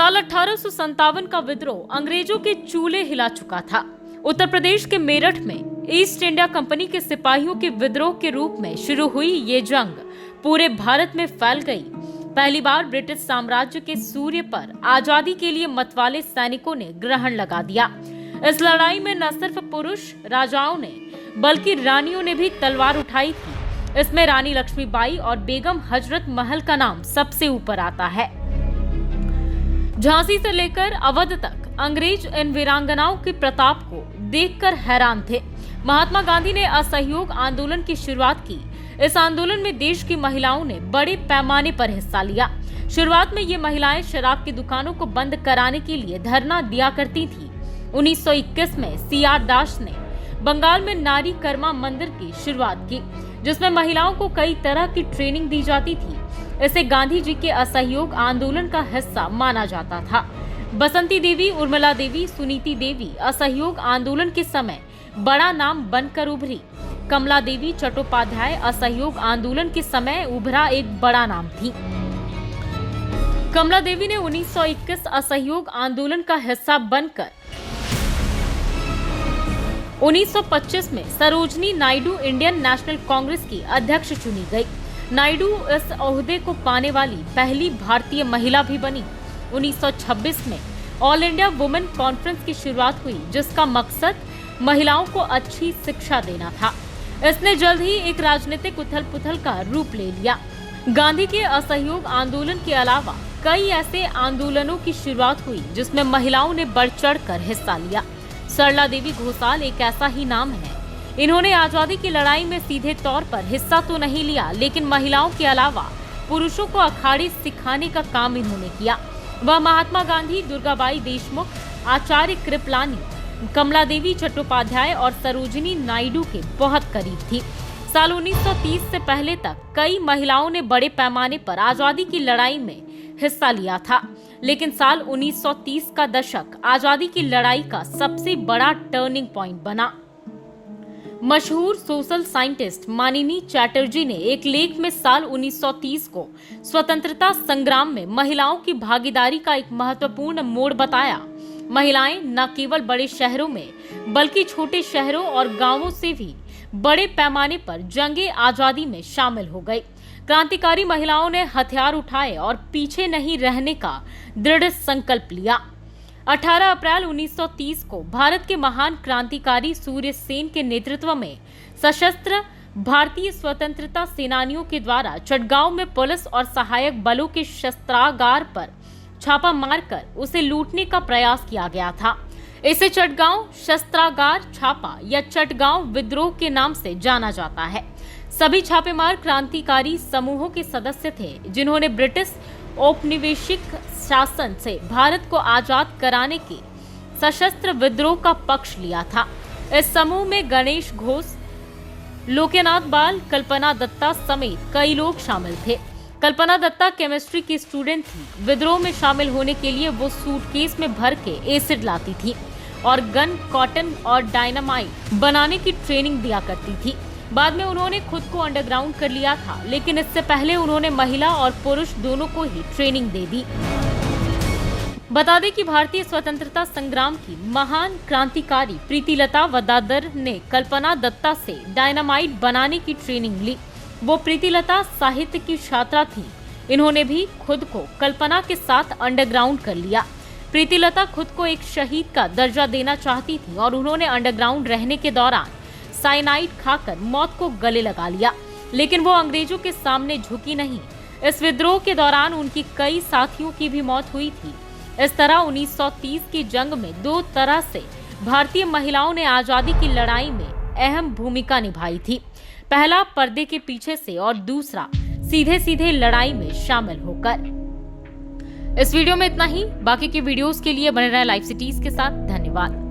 साल 1857 का विद्रोह अंग्रेजों के चूल्हे हिला चुका था। उत्तर प्रदेश के मेरठ में ईस्ट इंडिया कंपनी के सिपाहियों के विद्रोह के रूप में शुरू हुई ये जंग पूरे भारत में फैल गई। पहली बार ब्रिटिश साम्राज्य के सूर्य पर आजादी के लिए मतवाले सैनिकों ने ग्रहण लगा दिया। इस लड़ाई में न सिर्फ पुरुष राजाओं ने बल्कि रानियों ने भी तलवार उठाई थी। इसमें रानी लक्ष्मीबाई और बेगम हजरत महल का नाम सबसे ऊपर आता है। झांसी से लेकर अवध तक अंग्रेज इन वीरांगनाओं के प्रताप को देखकर हैरान थे। महात्मा गांधी ने असहयोग आंदोलन की शुरुआत की। इस आंदोलन में देश की महिलाओं ने बड़े पैमाने पर हिस्सा लिया। शुरुआत में ये महिलाएं शराब की दुकानों को बंद कराने के लिए धरना दिया करती थी। 1921 में CR दास ने बंगाल में नारी कर्मा मंदिर की शुरुआत की, जिसमें महिलाओं को कई तरह की ट्रेनिंग दी जाती थी। इसे गांधी जी के असहयोग आंदोलन का हिस्सा माना जाता था। बसंती देवी, उर्मिला देवी, सुनीति देवी असहयोग आंदोलन के समय बड़ा नाम बनकर उभरी। कमला देवी चट्टोपाध्याय असहयोग आंदोलन के समय उभरा एक बड़ा नाम थी। कमला देवी ने 1921 असहयोग आंदोलन का हिस्सा बनकर 1925 में सरोजनी नायडू इंडियन नेशनल कांग्रेस की अध्यक्ष चुनी गई। नायडू इस ओहदे को पाने वाली पहली भारतीय महिला भी बनी। 1926 में ऑल इंडिया वुमेन कॉन्फ्रेंस की शुरुआत हुई, जिसका मकसद महिलाओं को अच्छी शिक्षा देना था। इसने जल्द ही एक राजनीतिक उथल-पुथल का रूप ले लिया। गांधी के असहयोग आंदोलन के अलावा कई ऐसे आंदोलनों की शुरुआत हुई जिसमें महिलाओं ने बढ़ चढ़कर हिस्सा लिया। सरला देवी घोषाल एक ऐसा ही नाम है। इन्होंने आजादी की लड़ाई में सीधे तौर पर हिस्सा तो नहीं लिया, लेकिन महिलाओं के अलावा पुरुषों को अखाड़े सिखाने का काम इन्होंने किया। वह महात्मा गांधी, दुर्गाबाई देशमुख, आचार्य कृपलानी, कमला देवी चट्टोपाध्याय और सरोजिनी नायडू के बहुत करीब थी। साल 1930 से पहले तक कई महिलाओं ने बड़े पैमाने पर आजादी की लड़ाई में हिस्सा लिया था, लेकिन साल 1930 का दशक आजादी की लड़ाई का सबसे बड़ा टर्निंग पॉइंट बना। मशहूर सोशल साइंटिस्ट मानिनी चैटर्जी ने एक लेख में साल 1930 को स्वतंत्रता संग्राम में महिलाओं की भागीदारी का एक महत्वपूर्ण मोड़ बताया। महिलाएं न केवल बड़े शहरों में बल्कि छोटे शहरों और गांवों से भी बड़े पैमाने पर जंगे आजादी में शामिल हो गई। क्रांतिकारी महिलाओं ने हथियार उठाए और पीछे नहीं रहने का दृढ़ संकल्प लिया। 18 अप्रैल 1930 को भारत के महान क्रांतिकारी सूर्य सेन के नेतृत्व में सशस्त्र भारतीय स्वतंत्रता सेनानियों के द्वारा चटगांव में पुलिस और सहायक बलों के शस्त्रागार पर छापा मारकर उसे लूटने का प्रयास किया गया था। इसे चटगांव शस्त्रागार छापा या चटगांव विद्रोह के नाम से जाना जाता है। सभी छापेमार क्रांतिकारी समूहों के सदस्य थे, जिन्होंने ब्रिटिश औपनिवेशिक शासन से भारत को आजाद कराने के सशस्त्र विद्रोह का पक्ष लिया था। इस समूह में गणेश घोष, लोकेनाथ बाल, कल्पना दत्ता समेत कई लोग शामिल थे। कल्पना दत्ता केमिस्ट्री की स्टूडेंट थी। विद्रोह में शामिल होने के लिए वो सूटकेस में भर के एसिड लाती थी और गन, कॉटन और डायनामाइट बनाने की ट्रेनिंग दिया करती थी। बाद में उन्होंने खुद को अंडरग्राउंड कर लिया था, लेकिन इससे पहले उन्होंने महिला और पुरुष दोनों को ही ट्रेनिंग दे दी। बता दें कि भारतीय स्वतंत्रता संग्राम की महान क्रांतिकारी प्रीतिलता वदादर ने कल्पना दत्ता से डायनामाइट बनाने की ट्रेनिंग ली। वो प्रीतिलता साहित्य की छात्रा थी। इन्होंने भी खुद को कल्पना के साथ अंडरग्राउंड कर लिया। प्रीतिलता खुद को एक शहीद का दर्जा देना चाहती थी और उन्होंने अंडरग्राउंड रहने के दौरान साइनाइड खाकर मौत को गले लगा लिया, लेकिन वो अंग्रेजों के सामने झुकी नहीं। इस विद्रोह के दौरान उनकी कई साथियों की भी मौत हुई थी। इस तरह 1930 की जंग में दो तरह से भारतीय महिलाओं ने आजादी की लड़ाई में अहम भूमिका निभाई थी। पहला पर्दे के पीछे से और दूसरा सीधे सीधे लड़ाई में शामिल होकर। इस वीडियो में इतना ही। बाकी के वीडियोस के लिए बने रहें लाइव सिटीज के साथ। धन्यवाद।